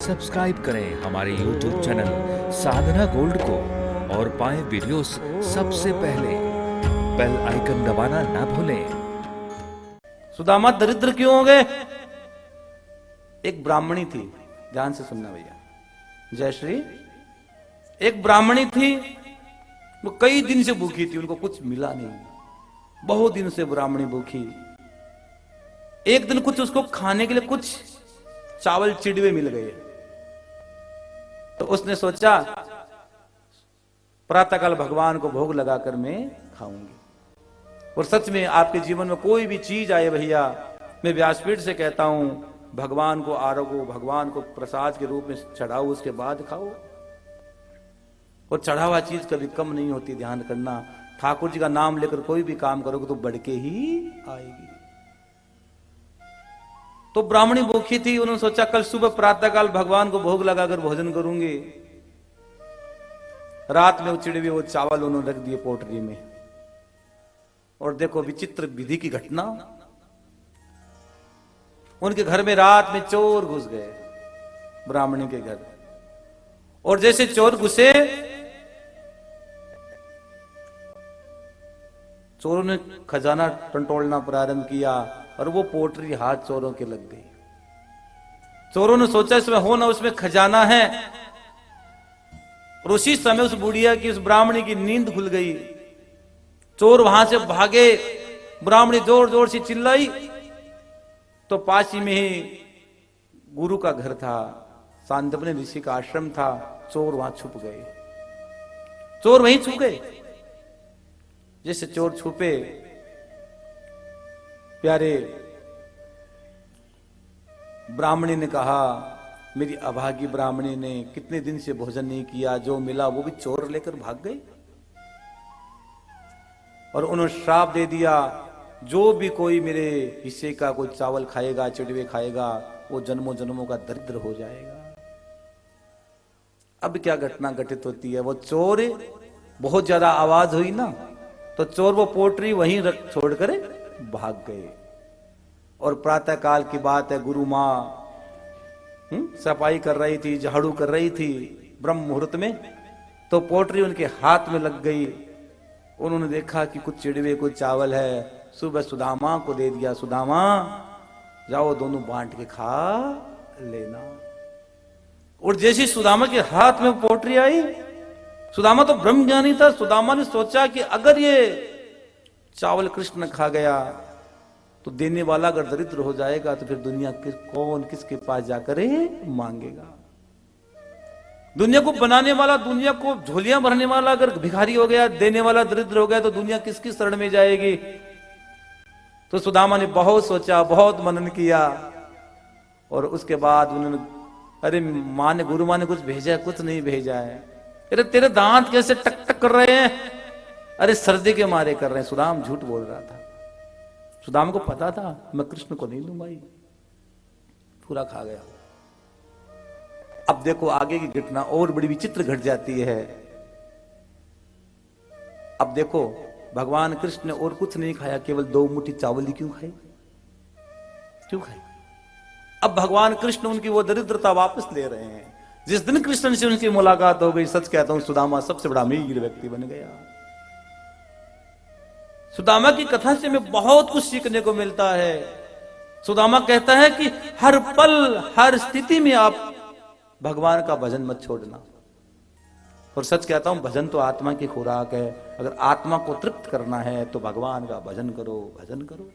Subscribe करें हमारे YouTube channel साधना gold को और पाएं वीडियोस सबसे पहले। बेल आइकन दबाना ना भूलें। सुदामा दरिद्र क्यों हो गए? एक ब्राह्मणी थी, ध्यान से सुनना भैया, जयश्री। एक ब्राह्मणी थी, वो कई दिन से भूखी थी, उनको कुछ मिला नहीं, बहुत दिन से ब्राह्मणी भूखी। एक दिन कुछ उसको खाने के लिए कुछ चावल चिड़वे मिल गए, तो उसने सोचा प्रातःकाल भगवान को भोग लगाकर मैं खाऊंगी। और सच में आपके जीवन में कोई भी चीज आए भैया, मैं व्यासपीठ से कहता हूं, भगवान को आरोगो, भगवान को प्रसाद के रूप में चढ़ाओ, उसके बाद खाओ। और चढ़ा हुआ चीज कभी कम नहीं होती, ध्यान करना। ठाकुर जी का नाम लेकर कोई भी काम करोगे तो बढ़ के ही आएगी। तो ब्राह्मणी भूखी थी, उन्होंने सोचा कल सुबह प्रातःकाल भगवान को भोग लगाकर भोजन करूंगी। रात में वो चिड़वे, वो चावल उन्होंने रख दिए पोटली में। और देखो विचित्र विधि की घटना, उनके घर में रात में चोर घुस गए, ब्राह्मणी के घर। और जैसे चोर घुसे, चोरों ने खजाना टंटोलना प्रारंभ किया और वो पोटरी हाथ चोरों के लग गई। चोरों ने सोचा इसमें हो ना उसमें खजाना है, और उसी समय उस बुढ़िया की, उस ब्राह्मणी की नींद खुल गई। चोर वहां से भागे, ब्राह्मणी जोर जोर से चिल्लाई, तो पास ही में ही गुरु का घर था, सांदीपनि ऋषि का आश्रम था। चोर वहां छुप गए, चोर वहीं छुप गए। जैसे चोर छुपे, प्यारे ब्राह्मणी ने कहा, मेरी अभागी ब्राह्मणी ने कितने दिन से भोजन नहीं किया, जो मिला वो भी चोर लेकर भाग गए। और उन्होंने श्राप दे दिया, जो भी कोई मेरे हिस्से का कोई चावल खाएगा, चिड़वे खाएगा, वो जन्मों जन्मों का दरिद्र हो जाएगा। अब क्या घटना घटित होती है, वो चोर, बहुत ज्यादा आवाज हुई ना, तो चोर वो पोटरी वहीं रख छोड़कर भाग गए। और प्रातः काल की बात है, गुरु माँ सफाई कर रही थी, झाड़ू कर रही थी ब्रह्म मुहूर्त में, तो पोटरी उनके हाथ में लग गई। उन्होंने देखा कि कुछ चिड़वे, कुछ चावल है, सुबह सुदामा को दे दिया, सुदामा जाओ दोनों बांट के खा लेना। और जैसे सुदामा के हाथ में पोटरी आई, सुदामा तो ब्रह्म ज्ञानी था, सुदामा ने सोचा कि अगर ये चावल कृष्ण खा गया तो देने वाला अगर दरिद्र हो जाएगा तो फिर दुनिया कौन किसके पास जाकर मांगेगा। दुनिया को बनाने वाला, दुनिया को झोलियां भरने वाला अगर भिखारी हो गया, देने वाला दरिद्र हो गया, तो दुनिया किसकी शरण में जाएगी। तो सुदामा ने बहुत सोचा, बहुत मनन किया, और उसके बाद उन्होंने, अरे माँ ने, गुरु माँ ने कुछ भेजा है? कुछ नहीं भेजा है। अरे तेरे दांत कैसे टक टक कर रहे हैं? अरे सर्दी के मारे कर रहे हैं। सुदाम झूठ बोल रहा था, सुदाम को पता था मैं कृष्ण को नहीं दूंगा, पूरा खा गया। अब देखो आगे की घटना और बड़ी विचित्र घट जाती है। अब देखो भगवान कृष्ण ने और कुछ नहीं खाया, केवल 2 मुट्ठी चावल ही क्यों खाई, क्यों खाई? अब भगवान कृष्ण उनकी वो दरिद्रता वापस ले रहे हैं। जिस दिन कृष्ण से उनकी मुलाकात हो गई, सच कहता हूं, सुदामा सबसे बड़ा अमीर व्यक्ति बन गया। सुदामा की कथा से हमें बहुत कुछ सीखने को मिलता है। सुदामा कहता है कि हर पल, हर स्थिति में आप भगवान का भजन मत छोड़ना। और सच कहता हूं, भजन तो आत्मा की खुराक है। अगर आत्मा को तृप्त करना है तो भगवान का भजन करो, भजन करो।